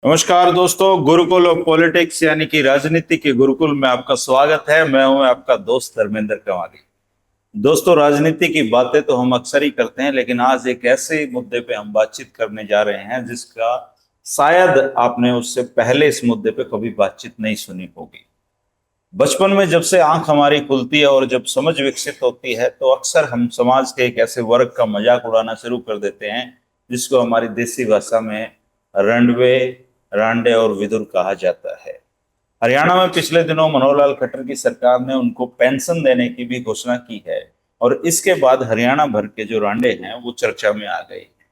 नमस्कार दोस्तों, Gurukul of politics यानी कि राजनीति के गुरुकुल में आपका स्वागत है। मैं हूं आपका दोस्त धर्मेंद्र कंवारी। दोस्तों, राजनीति की बातें तो हम अक्सर ही करते हैं, लेकिन आज एक ऐसे मुद्दे पे हम बातचीत करने जा रहे हैं जिसका शायद आपने उससे पहले इस मुद्दे पे कभी बातचीत नहीं सुनी होगी। बचपन में जब से आंख हमारी खुलती है और जब समझ विकसित होती है तो अक्सर हम समाज के एक ऐसे वर्ग का मजाक उड़ाना शुरू कर देते हैं जिसको हमारी देसी भाषा में रंडवे, रांडे और विदुर कहा जाता है। हरियाणा में पिछले दिनों मनोहर लाल खट्टर की सरकार ने उनको पेंशन देने की भी घोषणा की है और इसके बाद हरियाणा भर के जो रांडे हैं वो चर्चा में आ गए हैं।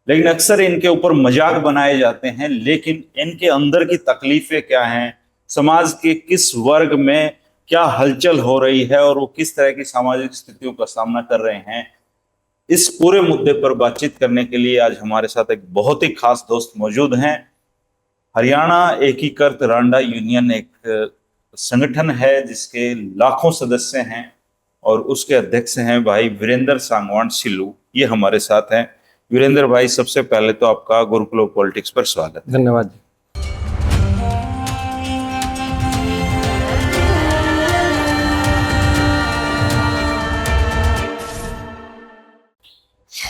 लेकिन अक्सर इनके ऊपर मजाक बनाए जाते हैं, लेकिन इनके अंदर की तकलीफें क्या हैं, समाज के किस वर्ग में क्या हलचल हो रही है और वो किस तरह की सामाजिक स्थितियों का सामना कर रहे हैं, इस पूरे मुद्दे पर बातचीत करने के लिए आज हमारे साथ एक बहुत ही खास दोस्त मौजूद हैं। हरियाणा एकीकृत रांडा यूनियन एक संगठन है जिसके लाखों सदस्य हैं और उसके अध्यक्ष हैं भाई वीरेंद्र सांगवान सिल्लू। ये हमारे साथ हैं। वीरेंद्र भाई, सबसे पहले तो आपका गुरुकुल ऑफ पॉलिटिक्स पर स्वागत है। धन्यवाद जी।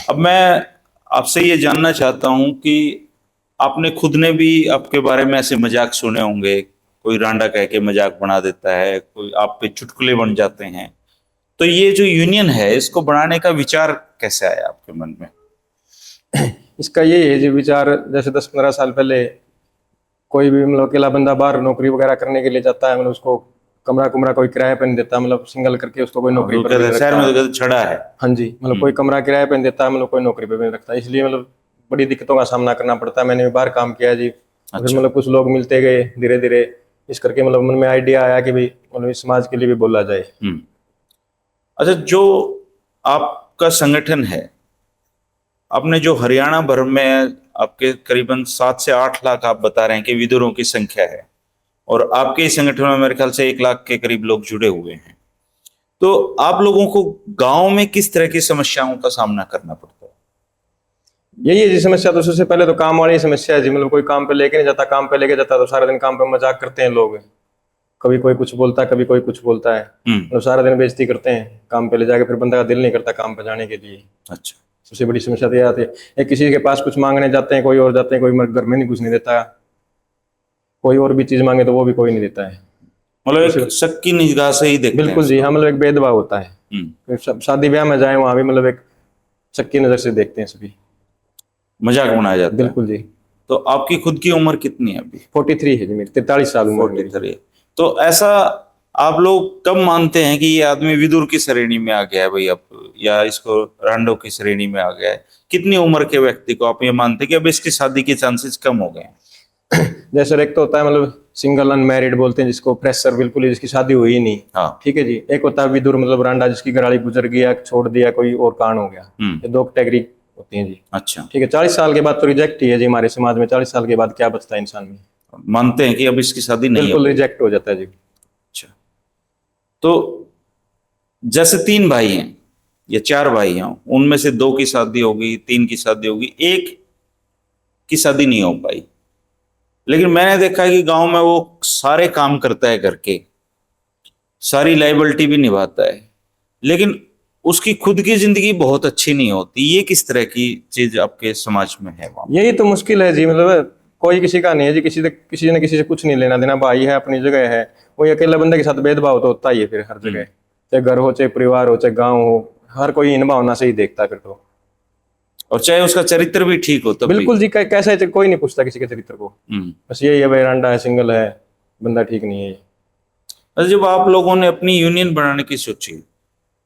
अब मैं आपसे ये जानना चाहता हूं कि आपने खुद ने भी आपके बारे में ऐसे मजाक सुने होंगे, कोई रांडा कह के मजाक बना देता है, कोई आप पे चुटकुले बन जाते हैं। तो ये जो यूनियन है इसको बनाने का विचार कैसे आया आपके मन में? इसका ये है जी विचार, जैसे 10-15 साल पहले कोई भी अकेला बंदा बाहर नौकरी वगैरह करने के लिए जाता है, उसको कमरा कुमरा कोई किराए पे नहीं देता, सिंगल करके उसको कोई नौकरी पर नहीं शहर में रखता। तो छड़ा है। हाँ जी, कोई कमरा किराए पे नहीं देता, कोई नौकरी पे भी नहीं रखता, इसलिए बड़ी दिक्कतों का सामना करना पड़ता है। मैंने भी बाहर काम किया जी। अच्छा। फिर कुछ लोग मिलते गए धीरे धीरे, इस करके मन में आइडिया आया कि भाई इस समाज के लिए भी बोला जाए। अच्छा, जो आपका संगठन है, आपने जो हरियाणा भर में आपके करीबन 7 से 8 लाख आप बता रहे हैं कि विदुरों की संख्या है और आपके इस संगठन में मेरे ख्याल से 1 लाख के करीब लोग जुड़े हुए हैं, तो आप लोगों को गांव में किस तरह की समस्याओं का सामना करना पड़ता है? यही है जी समस्या। तो सबसे पहले तो काम वाली समस्या है जी। कोई काम पे लेके नहीं जाता, काम पे लेके जाता तो सारा दिन काम पे मजाक करते हैं लोग। कभी कोई कुछ बोलता है, कभी कोई कुछ बोलता है, सारा दिन बेइज्जती करते हैं। काम पे ले जाके फिर बंदा का दिल नहीं करता काम पे जाने के लिए। अच्छा। सबसे बड़ी समस्या तो यह आती है। एक किसी के पास कुछ मांगने जाते हैं, कोई और जाते हैं, कोई घर में नहीं कुछ नहीं देता, कोई और भी चीज मांगे तो वो भी कोई नहीं देता है। एक शक की निगाह से ही देखते हैं। बिल्कुल जी, हाँ, एक भेदभाव होता है। शादी ब्याह में जाए वहां भी एक शक की नजर से देखते हैं, सभी मजाक बनाया जाता है। बिल्कुल जी। तो आपकी खुद की उम्र कितनी है अभी? 43 है जी मेरी, 43 साल उम्र मेरी। 43। तो ऐसा आप लोग कब मानते हैं कि ये आदमी विदुर की श्रेणी में आ गया है भाई अब, या इसको रांडो की श्रेणी में आ गया है? कितनी उम्र के व्यक्ति को आप ये मानते हैं कि अब इसकी शादी के चांसेस कम हो गए हैं? जैसे एक तो होता है सिंगल अनमैरिड बोलते हैं जिसको, प्रेशर बिल्कुल जिसकी शादी हुई ही नहीं। हाँ। ठीक है जी। एक होता है विदुर रांडा जिसकी घरवाली गुजर गया, छोड़ दिया, कोई और कांड हो गया। ये 2 कैटेगरी होती हैं जी। अच्छा। ठीक है। 40 साल के बाद तो रिजेक्ट ही है जी हमारे समाज में। 40 साल के बाद क्या बचता है इंसान में? मानते हैं कि अब इसकी शादी नहीं, बिल्कुल रिजेक्ट हो जाता है जी। अच्छा। तो जैसे 3 भाई हैं या 4 भाई हैं, उनमें से 2 की शादी होगी, 3 की शादी होगी, 1 की शादी नहीं हो पाई, लेकिन मैंने देखा है कि गांव में वो सारे काम करता है, घर के सारी लाइबिलिटी भी निभाता है, लेकिन उसकी खुद की जिंदगी बहुत अच्छी नहीं होती। ये किस तरह की चीज आपके समाज में है? यही तो मुश्किल है जी। कोई किसी का नहीं है जी, किसी ने किसी से कुछ नहीं लेना देना। भाई है, अपनी जगह है। कोई अकेला बंदे के साथ भेदभाव तो होता ही है फिर हर जगह, चाहे घर हो, चाहे परिवार हो, चाहे गाँव हो, हर कोई इन भावना से ही देखता है फिर तो। और चाहे उसका चरित्र भी ठीक हो तब बिल्कुल जी। कैसा है, कोई नहीं पूछता किसी के चरित्र को। बस यही है भाई, रांडा है, सिंगल है, बंदा ठीक नहीं है। जब आप लोगों ने अपनी यूनियन बनाने की सोची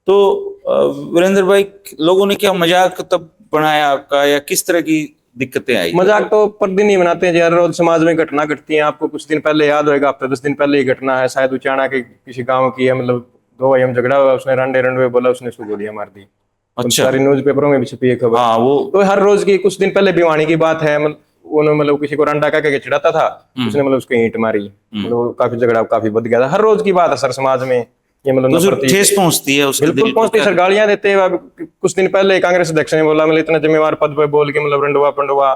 तो वीरेंद्र भाई, लोगों ने क्या मजाक तब बनाया आपका, या किस तरह की दिक्कतें आई? मजाक तो पर दिन ही बनाते हैं जी। हर रोज समाज में घटना घटती है। आपको कुछ दिन पहले याद होगा, हफ्ते 10 दिन पहले ही घटना है शायद उचाना के किसी गाँव की है। 2 भाई हम झगड़ा हुआ, उसने रांडे रंडवे बोला, उसने उसको गोलियां मार दी। अच्छा। सारी न्यूज पेपरों में भी छपी है खबर। हाँ, वो तो हर रोज की, कुछ दिन पहले भिवानी की बात है। उन्होंने किसी को रांडा कह के चिढ़ाता था, उसने उसको ईंट मारी। काफी झगड़ा काफी बढ़ गया था। हर रोज की बात है सर समाज में। ये तो ठेस पहुंचती है उसके बिल्कुल पहुंचती है सर। गालियां देते हैं। कुछ दिन पहले कांग्रेस अध्यक्ष ने बोला, इतना जिम्मेवार पद पे बोल के रंडवा पंडवा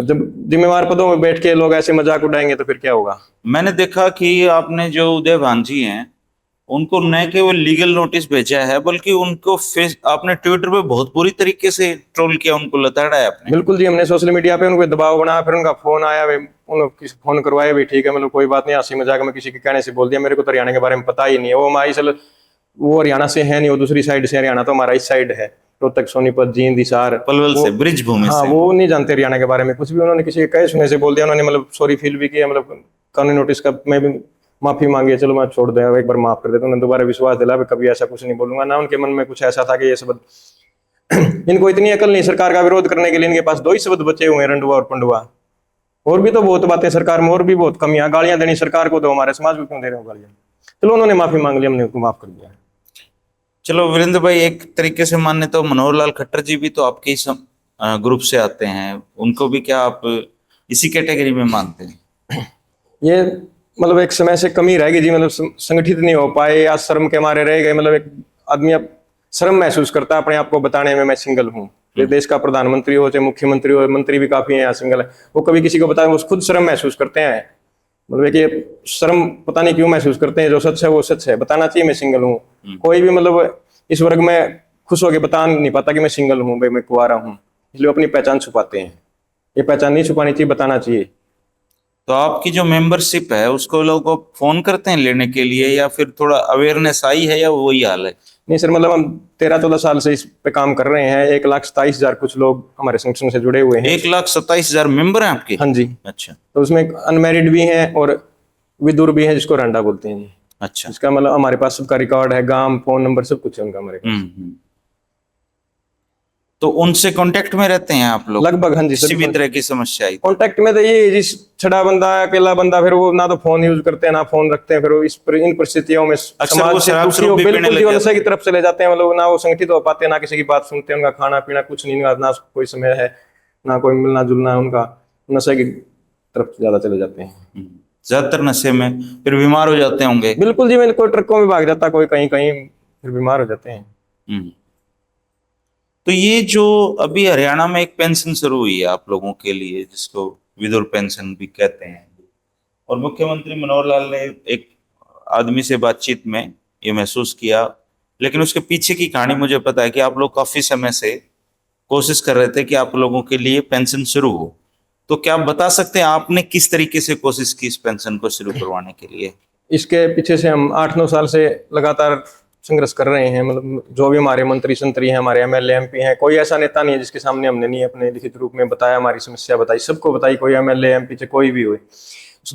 जब जिम्मेवार पदों में बैठ के लोग ऐसे मजाक उड़ाएंगे तो फिर क्या होगा। मैंने देखा कि आपने जो उदय भांजी हैं उनको न केवल लीगल नोटिस भेजा है बल्कि उनको फेस आपने ट्विटर पे बहुत बुरी तरीके से ट्रोल किया, उनको लताड़ा है आपने। बिल्कुल जी, हमने सोशल मीडिया पे उनको दबाव बनाया, फिर उनका फोन आया, उन्होंने किसी फोन करवाया भी, ठीक है मतलब कोई बात नहीं, हंसी मजाक में किसी के कहने से बोल दिया। मेरे को तो हरियाणा के बारे में पता ही नहीं है, वो हमारी वो हरियाणा से है नहीं, वो दूसरी साइड से, हरियाणा तो हमारा इस साइड है, रोहतक, सोनीपत, जींद, हिसार, पलवल से, ब्रिज भूमि हाँ, से। वो नहीं जानते हरियाणा के बारे में कुछ भी। उन्होंने किसी के कहे सुने से बोल दिया, उन्होंने मतलब सॉरी फील भी किया, मतलब कानूनी नोटिस का मैं भी माफी मांगी, चलो मैं छोड़ दे, एक बार माफ कर देता हूँ। उन्होंने दोबारा विश्वास दिला कभी ऐसा कुछ नहीं बोलूंगा ना। उनके मन में कुछ ऐसा था कि ये सब इनको इतनी अकल नहीं सरकार का विरोध करने के लिए, इनके पास दो ही शब्द बचे हुए हैं, रंडुआ और पंडुआ। और भी तो बहुत बातें सरकार में, और भी बहुत कमियां, गालियां देनी सरकार को तो हमारे समाज को क्यों दे रहे हो गालियां। चलो उन्होंने माफी मांग ली, हमने उनको माफ कर दिया। चलो वीरेंद्र भाई, एक तरीके से मानने तो मनोहर लाल खट्टर जी भी तो आपके ही ग्रुप से आते हैं, उनको भी क्या आप इसी कैटेगरी में मानते हैं? ये मतलब एक समय से कमी रहेगी जी, मतलब संगठित नहीं हो पाए या शर्म के मारे रह गए। मतलब एक आदमी अब शर्म महसूस करता है अपने आप को बताने में, मैं सिंगल हूँ। देश का प्रधानमंत्री हो चाहे मुख्यमंत्री हो, मंत्री भी काफी हैं, सिंगल है, वो कभी किसी को बताए वो खुद शर्म महसूस करते हैं। मतलब एक शर्म पता नहीं क्यों महसूस करते हैं, जो सच है वो सच है, बताना चाहिए मैं सिंगल हूँ। कोई भी मतलब इस वर्ग में खुश होकर बता नहीं पाता कि मैं सिंगल हूँ, भाई मैं कुंवारा हूँ, इसलिए अपनी पहचान छुपाते हैं। ये पहचान नहीं छुपानी चाहिए, बताना चाहिए। तो आपकी जो मेंबरशिप है उसको लोग फोन करते हैं लेने के लिए, या फिर थोड़ा अवेयरनेस आई है, या वही हाल है? नहीं सर, मतलब हम 13-14 साल से इस पे काम कर रहे हैं। 1,27,000 कुछ लोग हमारे संगठन से जुड़े हुए हैं। 1,27,000 मेंबर हैं आपके? हाँ जी। अच्छा। तो उसमें अनमैरिड भी हैं और विदुर भी हैं, जिसको रंडा बोलते हैं जी। अच्छा। इसका मतलब हमारे पास सबका रिकॉर्ड है, गांव, फोन नंबर सब कुछ है उनका हमारे पास। तो उनसे कांटेक्ट में रहते हैं आप लोग लगभग? हाँ जी, किसी भी तरह की समस्या आई? कांटेक्ट में तो ये जिस छड़ा बंदा, अकेला बंदा, फिर वो ना तो फोन यूज करते हैं ना फोन रखते हैं, फिर वो इन परिस्थितियों में समाज से दूसरी बिल्कुल जीवन नशे की तरफ चले जाते हैं। मतलब ना वो संगठित हो पाते हैं, ना किसी की बात सुनते हैं, उनका खाना पीना कुछ नहीं, ना कोई समय है, ना कोई मिलना जुलना, उनका नशे की तरफ ज्यादा चले जाते हैं। ज्यादातर नशे में फिर बीमार हो जाते होंगे? बिल्कुल जी, कोई ट्रकों में भाग जाता, कोई कहीं कहीं, फिर बीमार हो जाते हैं। तो ये जो अभी हरियाणा में एक पेंशन शुरू हुई है आप लोगों के लिए, जिसको विधुर पेंशन भी कहते हैं, और मुख्यमंत्री मनोहर लाल ने एक आदमी से बातचीत में ये महसूस किया, लेकिन उसके पीछे की कहानी मुझे पता है कि आप लोग काफी समय से कोशिश कर रहे थे कि आप लोगों के लिए पेंशन शुरू हो। तो क्या आप बता सकते हैं आपने किस तरीके से कोशिश की इस पेंशन को शुरू करवाने के लिए? इसके पीछे से हम 8-9 साल से लगातार संघर्ष कर रहे हैं। मतलब जो भी हमारे मंत्री संतरी हैं, हमारे एमएलए एमपी हैं, कोई ऐसा नेता नहीं है जिसके सामने हमने नहीं अपने लिखित रूप में बताया, हमारी समस्या बताई, सबको बताई, कोई एमएलए एमपी से कोई भी हुए।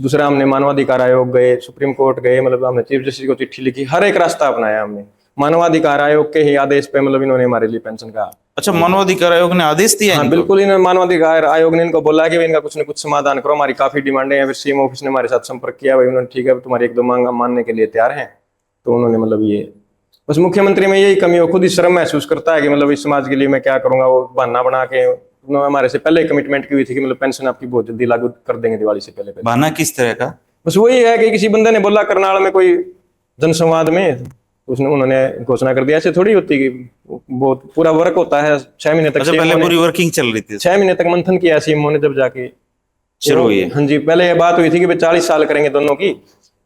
दूसरा, हमने मानवाधिकार आयोग गए, सुप्रीम कोर्ट गए, मतलब हमने चीफ जस्टिस को चिट्ठी लिखी, हर एक रास्ता अपनाया हमने। मानवाधिकार आयोग के ही आदेश पे मतलब इन्होंने हमारे लिए पेंशन का। अच्छा, मानवाधिकार आयोग ने आदेश दिया? हाँ बिल्कुल, इन्होंने मानवाधिकार आयोग ने इनको बोला कि इनका कुछ न कुछ समाधान करो, हमारी काफी डिमांडें हैं। फिर सीएम ऑफिस ने हमारे साथ संपर्क किया, भाई उन्होंने ठीक है तुम्हारी 1-2 मांग हम मानने के लिए तैयार हैं। तो उन्होंने मतलब ये बस मुख्यमंत्री में यही कमी हो, खुद ही शर्म महसूस करता है कि मतलब इस समाज के लिए मैं क्या करूंगा। वो बहाना बना के हमारे से पहले कमिटमेंट की हुई थी कि मतलब पेंशन आपकी बहुत जल्दी लागू कर देंगे दिवाली से पहले। बहाना किस तरह का? बस वही है कि किसी बंदे ने बोला करनाल में कोई जनसंवाद में, उन्होंने घोषणा कर दिया। ऐसे थोड़ी होती कि बहुत पूरा वर्क होता है 6 महीने तक। अच्छा, पहले पूरी वर्किंग चल रही थी? 6 महीने तक मंथन किया सीएम ने, जब जाके शुरू हुई है। हाँ जी, पहले ये बात हुई थी कि 40 साल करेंगे दोनों की,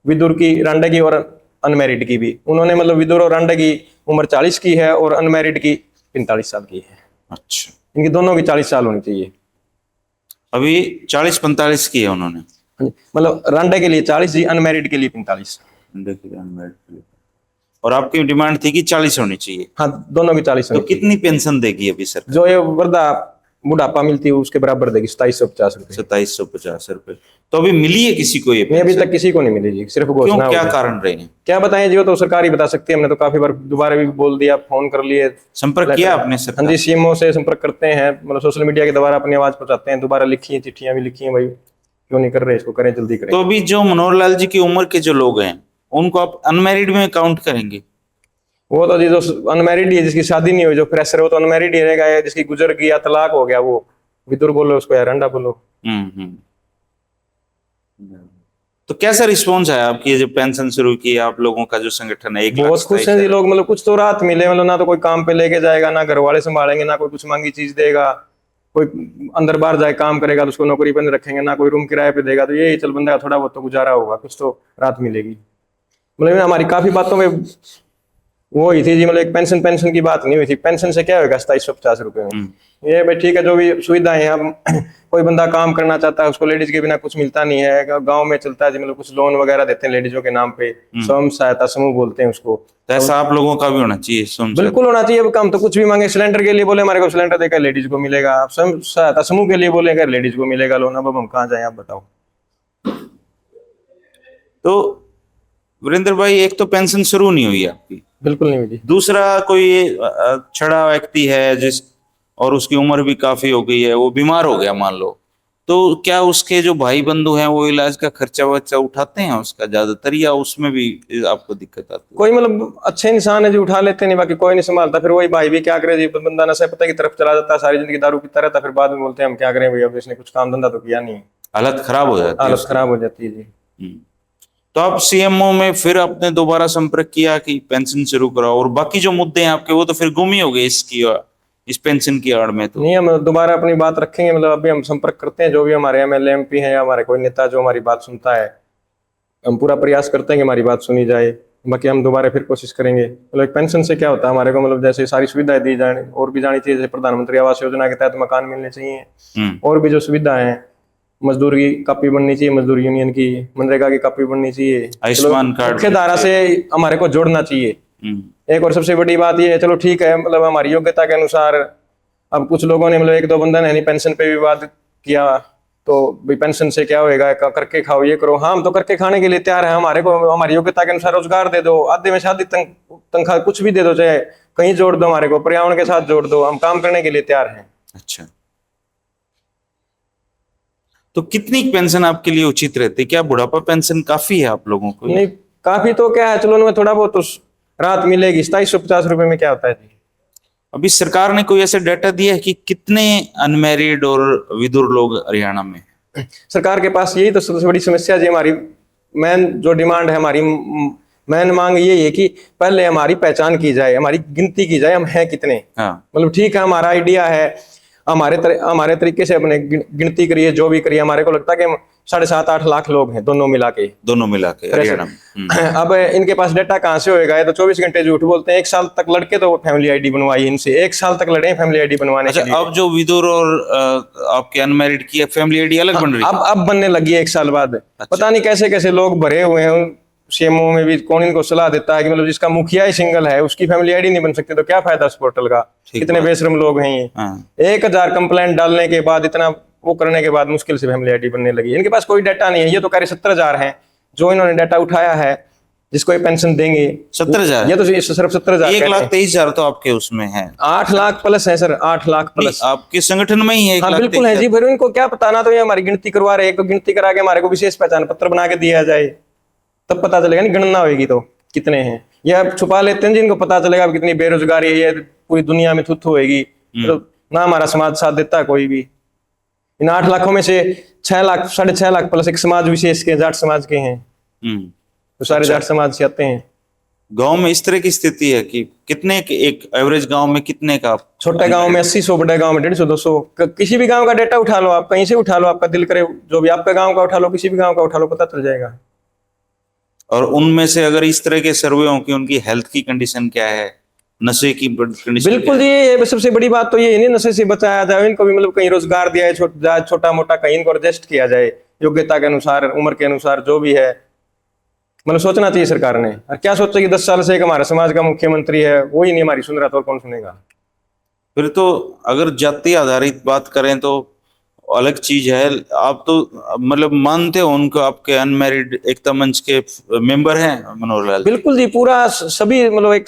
विदुर की, रांडा की और अनमैरिड की भी। उन्होंने मतलब विदुर और रांडा की उम्र 40 की है और अनमैरिड की 45 साल की है। अच्छा, इनकी दोनों की 40 साल होनी चाहिए। अभी 40-45 की है उन्होंने? मतलब रांडा के लिए 40 जी, अनमैरिड के लिए 45। और आपकी डिमांड थी कि 40 होनी चाहिए? हाँ, दोनों की 40 तो कितनी पेंशन देगी अभी सर? जो ये वृद्धा बुढ़ापा मिलती है उसके बराबर देगी, 2750 रुपए। 2750 रुपए। तो अभी मिली है किसी को ये नहीं, अभी तक किसी को नहीं मिली जी, सिर्फ घोषणा। क्यों, क्या कारण रहे हैं? क्या बताएं जी, वो तो सरकार ही बता सकती है। हमने तो काफी बार दोबारा भी बोल दिया, फोन कर लिए, संपर्क किया आपने सर? हाँ जी, सीएमओ से संपर्क करते हैं, मतलब सोशल मीडिया के द्वारा अपनी आवाज पहुंचाते हैं। दोबारा लिखी है, चिट्ठियां भी लिखी हैं, भाई क्यों नहीं कर रहे, इसको करें, जल्दी करें। तो अभी जो मनोहर लाल जी की उम्र के जो लोग हैं उनको आप अनमैरिड में काउंट करेंगे? वो तो जी जो अनमैरिड है, जिसकी शादी नहीं हुई, जो फ्रेशर है, वो तो अनमैरिड ही रहेगा। जिसकी गुजर गया, तलाक हो गया, वो विदुर बोलो उसको या रंडा बोलो। तो कैसा रिस्पॉन्स है आपकी जो पेंशन शुरू की आप लोगों का जो संगठन है? बहुत खुश हैं जी लोग, मतलब कुछ तो राहत मिले। मतलब ना तो कोई काम पे लेके जाएगा, ना घर वाले संभालेंगे, ना कोई कुछ मांगी चीज देगा, कोई अंदर बाहर जाए काम करेगा तो उसको नौकरी पर नहीं रखेंगे, ना कोई रूम किराए पे देगा, तो ये चल बंदा थोड़ा बहुत तो गुजारा होगा, कुछ तो राहत मिलेगी। मतलब हमारी काफी बातों में वो ही थी जी, मतलब एक पेंशन पेंशन की बात नहीं हुई थी। पेंशन से क्या होगा 2750 रुपए में? ये भाई ठीक है, जो भी सुविधाएं हैं, अब कोई बंदा काम करना चाहता है उसको लेडीज के बिना कुछ मिलता नहीं है। गांव में चलता है जी, मतलब कुछ लोन वगैरह देते हैं लेडीजों के नाम पे, स्वयं सहायता समूह बोलते हैं उसको। तो ऐसा आप लोगों का भी होना चाहिए, बिल्कुल होना चाहिए। अब काम तो कुछ भी मांगे, सिलेंडर के लिए बोले हमारे को सिलेंडर देकर लेडीज को मिलेगा, आप स्वयं सहायता समूह के लिए बोलेगा लेडीज को मिलेगा लोन। अब हम कहाँ जाए आप बताओ। तो वीरेंद्र भाई, एक तो पेंशन शुरू नहीं हुई आपकी, बिल्कुल नहीं हुई। दूसरा कोई छड़ा व्यक्ति है जिस और उसकी उम्र भी काफी हो गई है, वो बीमार हो गया मान लो, तो क्या उसके जो भाई बंधु हैं वो इलाज का खर्चा वर्चा उठाते हैं उसका ज्यादातर, या उसमें भी आपको दिक्कत आती है? कोई मतलब अच्छे इंसान है जो उठा लेते नहीं, बाकी कोई नहीं संभालता। फिर वही भाई भी क्या करे जी, बंदा नशे पता की तरफ चला जाता है, सारी जिंदगी दारू पीता रहता, फिर बाद में बोलते हैं हम क्या करें भैया, अब इसने कुछ काम धंधा तो किया नहीं। हालत खराब हो जाती है, हालत खराब हो जाती है जी। तो आप सीएमओ में फिर आपने दोबारा संपर्क किया कि पेंशन शुरू कराओ, और बाकी जो मुद्दे हैं आपके वो तो फिर गुम ही हो गए इस पेंशन की आड़ में? तो नहीं, हम दोबारा अपनी बात रखेंगे, मतलब अभी हम संपर्क करते हैं जो भी हमारे एमएलए एमपी हैं या हमारे कोई नेता जो हमारी बात सुनता है, हम पूरा प्रयास करते हैं कि हमारी बात सुनी जाए। बाकी हम दोबारा फिर कोशिश करेंगे। मतलब पेंशन से क्या होता है हमारे को, मतलब जैसे सारी सुविधाएं दी जाए और भी जानी चाहिए, जैसे प्रधानमंत्री आवास योजना के तहत मकान मिलने चाहिए, और भी जो सुविधाएं हैं, मजदूर की कापी बननी चाहिए, मजदूर यूनियन की, मनरेगा की कापी बननी चाहिए, आयुष्मान कार्ड मुख्य धारा से हमारे को जोड़ना चाहिए। एक और सबसे बड़ी बात ये है, चलो ठीक है, मतलब हमारी योग्यता के अनुसार, अब कुछ लोगों ने मतलब एक दो बंदा ने पेंशन पे विवाद किया, तो भाई पेंशन से क्या होएगा, करके खाओ, ये करो। हाँ, हम तो करके खाने के लिए तैयार है, हमारे को हमारी योग्यता के अनुसार रोजगार दे दो, आधे में से आधी तनख्वाह कुछ भी दे दो, चाहे कहीं जोड़ दो, हमारे को पर्यावरण के साथ जोड़ दो, हम काम करने के लिए तैयार हैं। अच्छा, तो कितनी पेंशन आपके लिए उचित रहती है? क्या बुढ़ापा पेंशन काफी है आप लोगों को? नहीं, काफी तो क्या है, चलो उनमें थोड़ा बहुत तो राहत मिलेगी। 2750 रुपए में क्या होता है जी? अभी सरकार ने कोई ऐसा डाटा दिया है कि कितने अनमैरिड और विधुर लोग हरियाणा में? सरकार के पास यही तो सबसे बड़ी समस्या जी, हमारी मेन जो डिमांड है, हमारी मेन मांग ये है कि पहले हमारी पहचान की जाए, हमारी गिनती की जाए, हम हैं कितने। हाँ। मतलब ठीक है, हमारा आइडिया है, हमारे तरीके से अपने गिनती करिए, जो भी करिए, हमारे को लगता है कि 7.5-8 लाख लोग हैं दोनों मिला के हरियाणा में। अब इनके पास डाटा कहाँ से होएगा? ये तो 24 घंटे झूठ बोलते हैं। 1 साल तक लड़के तो फैमिली आईडी बनवाई इनसे, 1 साल तक लड़े फैमिली आईडी बनवाने के लिए। अब जो विधुर और आपके अनमैरिड की फैमिली आईडी अलग बन रही है? अब बनने लगी है 1 साल बाद। अच्छा। पता नहीं कैसे कैसे लोग भरे हुए हैं सीएमओ में भी, कौन इनको सलाह देता है कि मतलब जिसका मुखिया ही सिंगल है उसकी फैमिली आईडी नहीं बन सकती, तो क्या फायदा उस पोर्टल का? कितने बेशरम लोग हैं ये। 1000 कंप्लेंट डालने के बाद, इतना वो करने के बाद मुश्किल से फैमिली आईडी बनने लगी। इनके पास कोई डाटा नहीं है। ये तो कह रहे 70,000 है जो इन्होंने डाटा उठाया है जिसको ये पेंशन देंगे। 70,000? ये तो सिर्फ 70,000। 1,23,000 तो आपके उसमें है। 8 लाख प्लस है सर, 8 लाख प्लस आपके संगठन में ही है। हाँ बिल्कुल है जी। फिर इनको क्या पता, ना तो ये हमारी गिनती करवा रहे हैं, एक तो गिनती करा के हमारे को विशेष पहचान पत्र बना के दिया जाए, तब पता चलेगा। नहीं गणना होगी तो कितने हैं। ये अब छुपा लेते हैं जिनको पता चलेगा कितनी बेरोजगारी है, ये पूरी दुनिया में थुथु होगी, तो ना हमारा समाज साथ देता है कोई भी। इन 8 लाखों में से 6 लाख 6.5 लाख प्लस एक समाज विशेष के, जाट समाज के हैं, तो सारे जाट समाज से आते हैं। गांव में इस तरह की स्थिति है कि कितने एक एवरेज गांव में कितने का? छोटे गांव में 80, 100, बड़े गांव में 150, 200। किसी भी गांव का डेटा उठा लो आप, कहीं से उठा लो, आपका दिल करे, जो भी आपका गांव का उठा लो, किसी भी गांव का उठा लो, पता चल जाएगा। और उनमें से अगर इस तरह के सर्वे हो कि उनकी हेल्थ की कंडीशन क्या है, नशे की कंडीशन? बिल्कुल जी, ये सबसे बड़ी बात तो ये नहीं, नशे से बचाया जाए इनको भी, मतलब कहीं रोजगार दिया जाए, छोटा मोटा कहीं इनको एडजस्ट किया जाए योग्यता के अनुसार, उम्र के अनुसार, जो भी है। मतलब सोचना चाहिए सरकार ने। और क्या सोचे कि 10 साल से एक हमारे समाज का मुख्यमंत्री है, वो ही नहीं हमारी सुन रहा, तो और कौन सुनेगा? फिर तो अगर जाति आधारित बात करें तो अलग चीज है। आप तो मतलब मानते हो उनको, आपके अनमैरिड एकता मंच के मेंबर हैं मनोहर लाल? बिल्कुल जी, पूरा सभी मतलब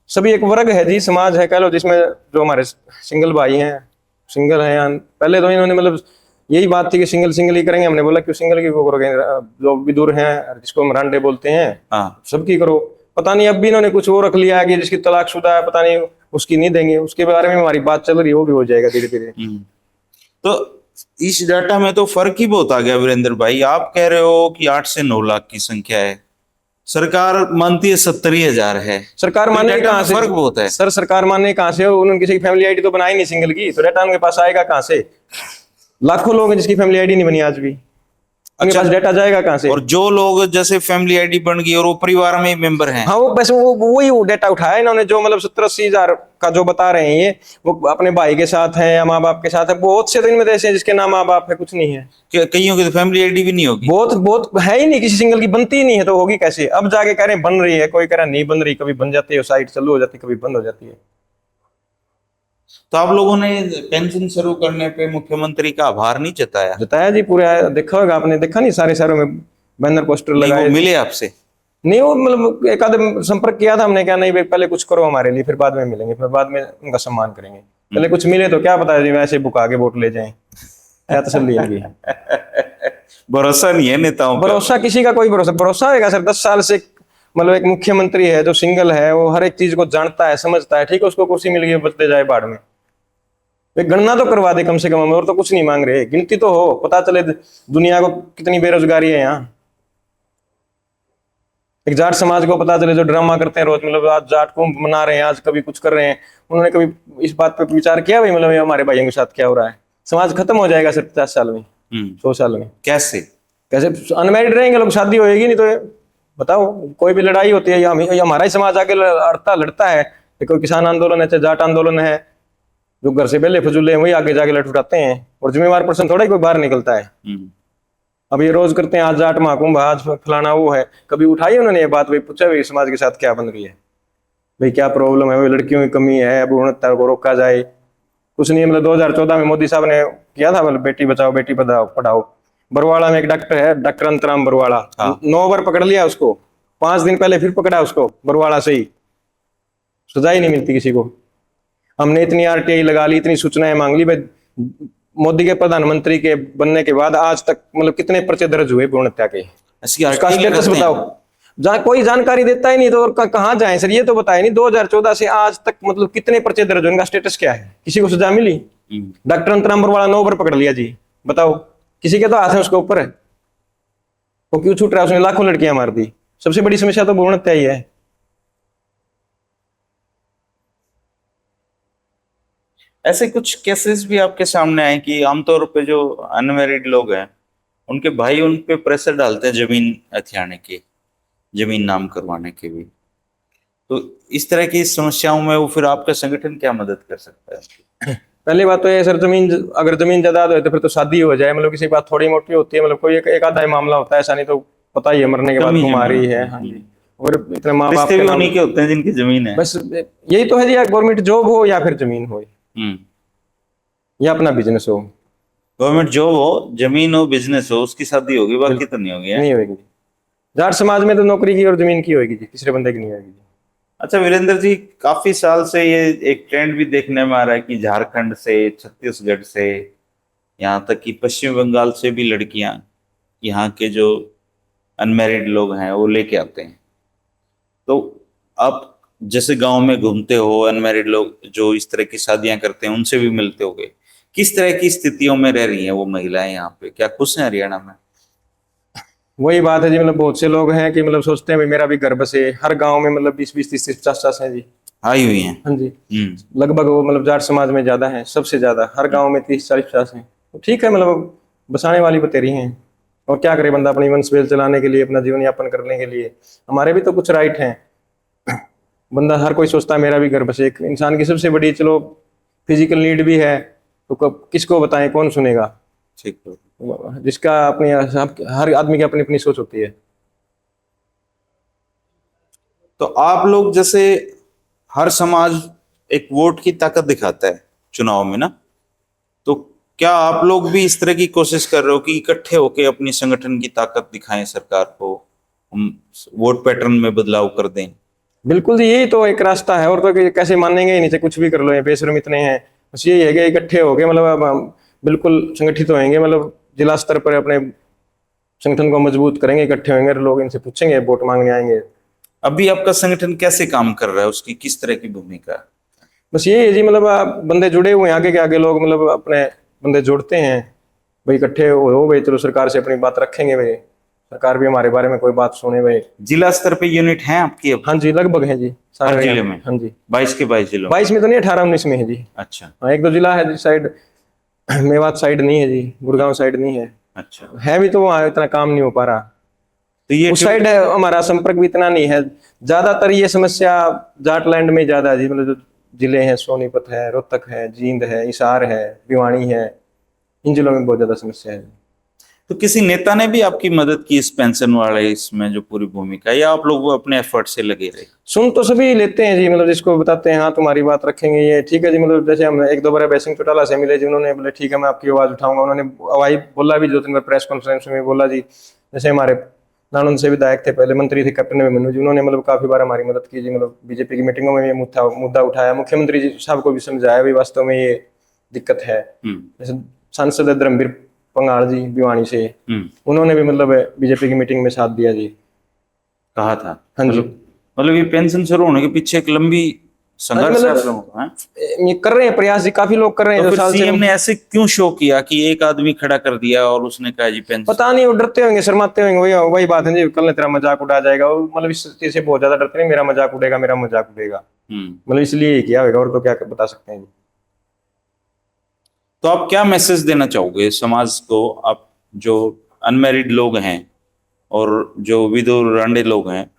सभी एक वर्ग है जी, समाज है कह लो, जिसमें जो हमारे सिंगल भाई हैं, सिंगल हैं। पहले तो इन्होंने मतलब यही बात थी कि सिंगल ही करेंगे। हमने बोला क्यों सिंगल की वो करोगे, जो विदुर हैं जिसको हम रांडे बोलते हैं, सबकी करो। पता नहीं अब भी इन्होंने कुछ वो रख लिया है कि जिसकी तलाकशुदा है, पता नहीं उसकी नहीं देंगे। उसके बारे में हमारी बात चल रही है, वो भी हो जाएगा धीरे धीरे। तो इस डाटा में तो फर्क ही बहुत आ गया वीरेंद्र भाई। आप कह रहे हो कि 8 से 9 लाख की संख्या है, सरकार मानती है 70,000 है, सरकार माने डाटा कहाँ में से फर्क बहुत है। सर, सरकार माने कहाँ से? उन्होंने किसी की फैमिली आईडी तो बनाई नहीं सिंगल की, तो डाटा उनके पास आएगा कहाँ से? लाखों लोग हैं जिसकी फैमिली आईडी नहीं बनी आज भी, उनके अच्छा, पास डाटा जाएगा कहाँ से? और जो लोग जैसे फैमिली आईडी बन गई और वो परिवार में मेंबर हैं, हाँ, वो बस वही वो डाटा उठाया इन्होंने, जो मतलब 70-80 हजार का जो बता रहे हैं ये, वो अपने भाई के साथ है या माँ बाप के साथ है। बहुत से तो इनमें तो ऐसे हैं जिसके नाम माँ बाप है, कुछ नहीं है। कईयों की तो फैमिली आईडी भी नहीं होगी। बहुत बहुत है ही नहीं, किसी सिंगल की बनती ही नहीं है, तो होगी कैसे? अब जाके कह रहे हैं बन रही है, कोई कह रहा है नहीं बन रही, कभी बन जाती है साइट चालू हो जाती है, कभी बंद हो जाती है। तो आप लोगों ने पेंशन शुरू करने पे मुख्यमंत्री का आभार नहीं जताया? जताया जी, पूरा देखा होगा आपने, देखा नहीं सारे शहरों में बैनर पोस्टर नहीं, लगाए? वो मिले आपसे? नहीं, वो मतलब एक आधे संपर्क किया था हमने, क्या नहीं भाई पहले कुछ करो हमारे लिए, फिर बाद में मिलेंगे, फिर बाद में उनका सम्मान करेंगे। पहले कुछ मिले तो क्या पता जी वैसे बुक आगे वोट ले जाएं, क्या तसल्ली है इनकी? भरोसा नहीं है नेताओं का। भरोसा किसी का कोई भरोसा होगा सर? 10 साल से मतलब एक मुख्यमंत्री है जो सिंगल है, वो हर एक चीज को जानता है, समझता है, ठीक है, उसको कुर्सी मिल गई, बचते जाए बाढ़ में। एक गणना तो करवा दे कम से कम, और तो कुछ नहीं मांग रहे, गिनती तो हो, पता चले दुनिया को कितनी बेरोजगारी है यहाँ। एक जाट समाज को पता चले, जो ड्रामा करते हैं रोज, मतलब आज जाट कुंभ मना रहे हैं, आज कभी कुछ कर रहे हैं, उन्होंने कभी इस बात पे विचार किया भाई मतलब ये हमारे भाइयों के साथ क्या हो रहा है? समाज खत्म हो जाएगा सर 50 साल में, 100 साल में। कैसे? कैसे अनमैरिड रहेंगे लोग, शादी होएगी नहीं तो बताओ? कोई भी लड़ाई होती है या हमारा ही समाज आगे लड़ता है, कोई किसान आंदोलन है चाहे जाट आंदोलन है, जो घर से बेले फजूले हैं वही आगे जाके लड़ उठाते हैं, और जिम्मेवार पर्सन थोड़ा ही कोई बाहर निकलता है। अब ये रोज करते हैं, आज जाट महाकुंभ, आज फलाना वो है, कभी उठाई उन्होंने ये बात? भाई पूछा भाई समाज के साथ क्या बन रही है, भाई क्या प्रॉब्लम है, भाई लड़कियों की कमी है, भ्रूणहत्या को रोका जाए? कुछ नहीं, मतलब 2014 में मोदी साहब ने किया था, मतलब बेटी बचाओ बेटी पढ़ाओ। बरवाड़ा में एक डॉक्टर है, डॉक्टर अंतराम बरवाड़ा, 9 बार पकड़ लिया उसको, 5 दिन पहले फिर पकड़ा उसको बरवाड़ा से ही, सजा ही नहीं मिलती किसी को। हमने इतनी आरटीआई लगा ली, इतनी सूचनाएं मांग ली, भाई मोदी के प्रधानमंत्री के बनने के बाद आज तक मतलब कितने पर्चे दर्ज हुए भ्रूण हत्या के? उसका स्टेटस बताओ। जहाँ कोई जानकारी देता ही नहीं तो और कहाँ जाए सर, ये तो बताए नहीं। 2014 से आज तक मतलब कितने पर्चे दर्ज हुए, इनका स्टेटस क्या है? किसी को सजा मिली? डॉक्टर अंतराम बरवाड़ा 9 बार पकड़ लिया जी, बताओ किसी के तो हाथ है उसके ऊपर है, वो क्यों छूट रहा है? उसने लाखों लड़कियां मार दी। सबसे बड़ी समस्या तो भ्रूण हत्या ही है। ऐसे कुछ केसेस भी आपके सामने आए कि आमतौर पे जो अनमैरिड लोग हैं उनके भाई उन पे प्रेशर डालते हैं जमीन हथियाने के, जमीन नाम करवाने के भी, तो इस तरह की समस्याओं में वो फिर आपका संगठन क्या मदद कर सकता है? पहली बात तो ये सर, अगर जमीन जायदाद हो तो फिर तो शादी हो जाए, मतलब किसी बात थोड़ी मोटी होती है, मतलब कोई एक आधा ही मामला होता है, ऐसा नहीं तो पता ही है मरने के बाद तुम्हारी है। हाँ जी, और इतने माँ बाप रिश्ते भी उन्हीं के होते हैं जिनकी जमीन है। बस यही तो है जी, या गवर्नमेंट जॉब हो या फिर जमीन हो या अपना बिजनेस हो। गवर्नमेंट जॉब हो, जमीन हो, बिजनेस हो, उसकी शादी होगी, बाकी तो नहीं होगी। नहीं होगी। जाट समाज में तो नौकरी की और जमीन की होगी जी, तीसरे बंदे की नहीं होगी। अच्छा वीरेंद्र जी, काफी साल से ये एक ट्रेंड भी देखने में आ रहा है कि झारखंड से, छत्तीसगढ़ से, यहाँ तक कि पश्चिम बंगाल से भी लड़कियां यहाँ के जो अनमैरिड लोग हैं वो लेके आते हैं। तो आप जैसे गांव में घूमते हो, अनमैरिड लोग जो इस तरह की शादियां करते हैं उनसे भी मिलते होगे, किस तरह की स्थितियों में रह रही हैं वो महिलाएं यहाँ पे? क्या खुश हैं हरियाणा में? वही बात है जी, मतलब बहुत से लोग हैं कि मतलब सोचते हैं भाई मेरा भी घर बसे। हर गांव में मतलब 20-20, 30-30, 50-50 है जी, आई हुई हैं। हाँ जी, लगभग वो मतलब जाट समाज में ज्यादा है, सबसे ज्यादा हर गांव में 30-40-50 है। तो ठीक है, मतलब बसाने वाली बतेरी हैं, और क्या करे बंदा अपनी वंश वेल चलाने के लिए, अपना जीवन यापन करने के लिए। हमारे भी तो कुछ राइट हैं। बंदा हर कोई सोचता है मेरा भी घर बसे। एक इंसान की सबसे बड़ी चलो फिजिकल नीड भी है, तो किसको बताएं, कौन सुनेगा? ठीक है, जिसका अपनी, हर आदमी की अपनी अपनी सोच होती है। तो आप लोग जैसे हर समाज एक वोट की ताकत दिखाता है चुनाव में ना, तो क्या आप लोग भी इस तरह की कोशिश कर रहे हो कि इकट्ठे होकर अपनी संगठन की ताकत दिखाएं सरकार को, हम वोट पैटर्न में बदलाव कर दें? बिल्कुल जी, यही तो एक रास्ता है, और तो कैसे मानेंगे ही नहीं, चाहे कुछ भी कर लो, ये बेशर्म इतने हैं। बस यही है कि इकट्ठे हो गए, मतलब अब हम बिल्कुल संगठित होएंगे, मतलब जिला स्तर पर अपने संगठन को मजबूत करेंगे, इकट्ठे होंगे, लोग इनसे पूछेंगे, वोट मांगने आएंगे। अभी आपका संगठन कैसे काम कर रहा है, उसकी किस तरह की भूमिका है? बस यही है जी, मतलब बंदे जुड़े हुए हैं, आगे के आगे लोग मतलब अपने बंदे जोड़ते हैं, भाई इकट्ठे हो भाई, चलो सरकार से अपनी बात रखेंगे भाई, सरकार भी हमारे बारे में कोई बात सुने भाई। जिला स्तर पे यूनिट हैं आपकी अब? हाँ जी, लगभग है जी हर सारे जिले में? हाँ जी, 22 के 22 जिलों? 22 में तो नहीं, 18-19 में है जी। अच्छा हाँ, एक दो जिला है जिस साइड, मेवात साइड नहीं है जी, गुड़गांव साइड नहीं है, अच्छा। है भी तो वहाँ इतना काम नहीं हो पा रहा। तो ये उस साइड है हमारा संपर्क भी इतना नहीं है। ज्यादातर ये समस्या जाटलैंड में ज्यादा है जी, मतलब जो जिले हैं, सोनीपत है, रोहतक है, जींद है, हिसार है, भिवानी है, इन जिलों में बहुत ज्यादा समस्या है। तो किसी नेता ने भी आपकी मदद की इस पेंशन वाले इसमें जो पूरी भूमिका, या आप लोग अपने एफर्ट से लगे रहे? सुन तो सभी लेते हैं जी, मतलब जिसको बताते हैं हाँ तुम्हारी बात रखेंगे ये ठीक है जी, मतलब जैसे हम एक दो बार बैसिंग चौटाला से मिले जी, उन्होंने बोले ठीक है मैं आपकी आवाज उठाऊंगा। उन्होंने आवाज बोला भी, 2-3 बार प्रेस कॉन्फ्रेंस में बोला जी। जैसे हमारे नानंद से विधायक थे, पहले मंत्री थे कैप्टन अभिमन्यु जी, उन्होंने मतलब काफी बार हमारी मदद की जी, मतलब बीजेपी की मीटिंगों में ये मुद्दा उठाया, मुख्यमंत्री जी साहब को भी समझाया भी वास्तव में ये दिक्कत है। जैसे सांसद है धर्मवीर पंगाल जी भिवानी से, उन्होंने भी मतलब बीजेपी की मीटिंग में साथ दिया जी, कहा था। हाँ जी। मतलब ये पेंशन शुरू होने के पीछे एक लंबी संघर्ष है आप लोगों का, हैं? ये कर रहे हैं प्रयास जी, काफी लोग कर रहे हैं तो जो फिर साल से। सीएम ने ऐसे क्यों शो किया कि एक आदमी खड़ा कर दिया और उसने कहा जी पेंशन? पता नहीं, वो डरते होंगे, शर्माते होंगे, वही वही बात है जी, कल ने तेरा मजाक उड़ा जाएगा, वो मतलब इस चीज से बहुत ज्यादा डरते हैं, मेरा मजाक उड़ेगा, मेरा मजाक उड़ेगा, मतलब इसलिए ये किया होगा, और तो क्या बता सकते हैं जी। तो आप क्या मैसेज देना चाहोगे समाज को? आप जो अनमैरिड लोग हैं और जो विधवा रांडे लोग हैं,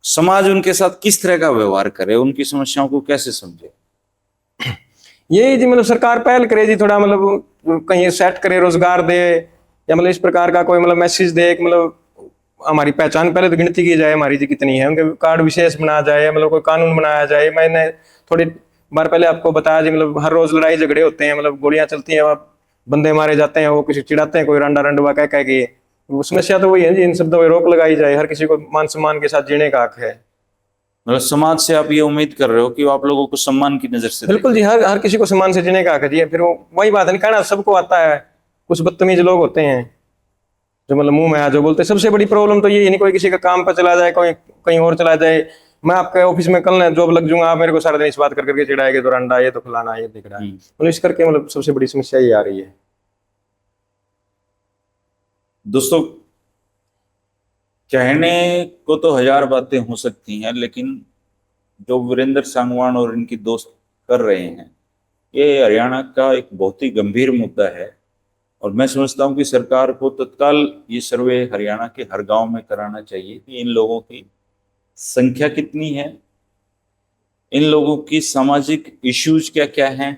समाज उनके साथ किस तरह का व्यवहार करे, उनकी समस्याओं को कैसे समझे? यही जी, मतलब सरकार पहल करे जी, थोड़ा मतलब कहीं सेट करे, रोजगार दे, या मतलब इस प्रकार का कोई मतलब मैसेज दे, मतलब हमारी पहचान पहले तो गिनती की जाए हमारी जी कितनी है, उनके कार्ड विशेष बनाया जाए, मतलब कोई कानून बनाया जाए। मैंने थोड़ी बार पहले आपको बताया जी, मतलब हर रोज लड़ाई झगड़े होते हैं, मतलब गोलियां चलती हैं, बंदे मारे जाते हैं, वो किसी चिढ़ाते हैं, कोई रंडा रंडवा कह के, वो समस्या तो वही है जी, इन शब्दों पर रोक लगाई जाए, हर किसी को मान सम्मान के साथ जीने का हक है। मतलब समाज से आप ये उम्मीद कर रहे हो कि वो आप लोगों को सम्मान की नजर से बिल्कुल जी, हर हर किसी को सम्मान से जीने का हक है जी। फिर वो वही बात है, नहीं कहना सबको आता है, कुछ बदतमीज लोग होते हैं जो मतलब मुंह में आ जो बोलते हैं। सबसे बड़ी प्रॉब्लम तो ये नहीं कोई किसी का काम पर चला जाए, कोई कहीं और चला जाए। मैं आपके ऑफिस में कल ना जॉब लग जाऊंगा, आप मेरे को सारा दिन इस बात करके चिढ़ाएंगे, तो रंडा ये तो फलाना ये दिख रहा है, मतलब इस करके मतलब सबसे बड़ी समस्या ये आ रही है। दोस्तों, कहने को तो हजार बातें हो सकती हैं, लेकिन जो वीरेंद्र सांगवान और इनकी दोस्त कर रहे हैं, ये हरियाणा का एक बहुत ही गंभीर मुद्दा है। और मैं समझता हूँ कि सरकार को तत्काल ये सर्वे हरियाणा के हर गांव में कराना चाहिए कि इन लोगों की संख्या कितनी है, इन लोगों की सामाजिक इश्यूज क्या क्या हैं,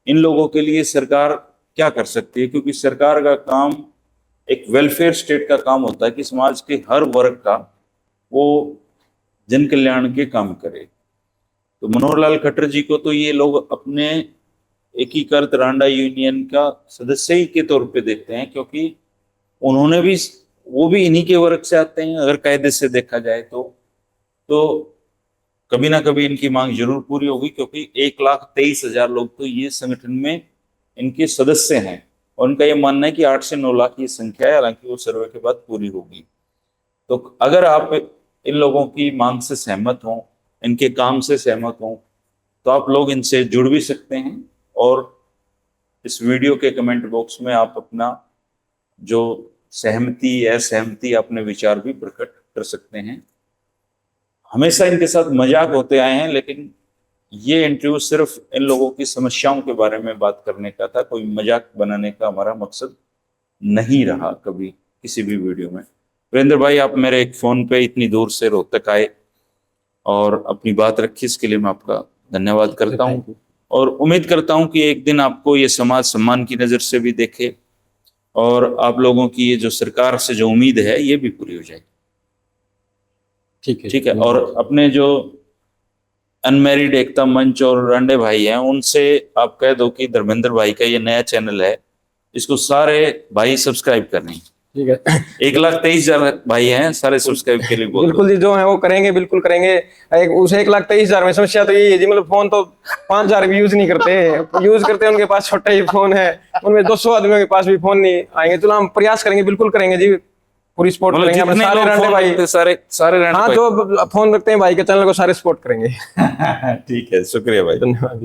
इन लोगों के लिए सरकार क्या कर सकती है। क्योंकि सरकार का काम एक वेलफेयर स्टेट का काम होता है कि समाज के हर वर्ग का वो जन कल्याण के काम करे। तो मनोहर लाल खट्टर जी को तो ये लोग अपने एकीकृत रांडा यूनियन का सदस्य ही के तौर पे देखते हैं, क्योंकि उन्होंने भी, वो भी इन्हीं के वर्ग से आते हैं अगर कायदे से देखा जाए तो कभी ना कभी इनकी मांग जरूर पूरी होगी। क्योंकि 1,23,000 लोग तो ये संगठन में इनके सदस्य हैं, और उनका ये मानना है कि 8 से 9 लाख ये संख्या है, हालांकि वो सर्वे के बाद पूरी होगी। तो अगर आप इन लोगों की मांग से सहमत हों, इनके काम से सहमत हों, तो आप लोग इनसे जुड़ भी सकते हैं, और इस वीडियो के कमेंट बॉक्स में आप अपना जो सहमति असहमति अपने विचार भी प्रकट कर सकते हैं। हमेशा इनके साथ मजाक होते आए हैं, लेकिन ये इंटरव्यू सिर्फ इन लोगों की समस्याओं के बारे में बात करने का था, कोई मजाक बनाने का हमारा मकसद नहीं रहा कभी किसी भी वीडियो में। वीरेंद्र भाई, आप मेरे एक फोन पे इतनी दूर से रोहतक आए और अपनी बात रखी, इसके लिए मैं आपका धन्यवाद करता हूँ, और उम्मीद करता हूँ कि एक दिन आपको ये समाज सम्मान की नजर से भी देखे, और आप लोगों की ये जो सरकार से जो उम्मीद है ये भी पूरी हो जाए। ठीक है। और अपने जो अनमैरिड एकता मंच और रांडे भाई हैं, उनसे आप कह दो कि धर्मेंद्र भाई का ये नया चैनल है, इसको सारे भाई सब्सक्राइब करने। ठीक है। 1,23,000 भाई हैं, सारे सब्सक्राइब के लिए बोल दो। बिल्कुल जी, जो है वो करेंगे, बिल्कुल करेंगे। उस 1,23,000 में समस्या तो यही है जी, मतलब फोन तो 5,000 भी यूज नहीं करते, यूज करते हैं उनके पास छोटा ही फोन है, उनमें 200 आदमियों के पास भी फोन नहीं आएंगे। तो हम प्रयास करेंगे, बिल्कुल करेंगे जी, पूरी सपोर्ट करेंगे अपने सारे रांडे भाई, सारे हाँ जो फोन रखते हैं भाई के चैनल को सारे सपोर्ट करेंगे। ठीक है, शुक्रिया भाई, धन्यवाद।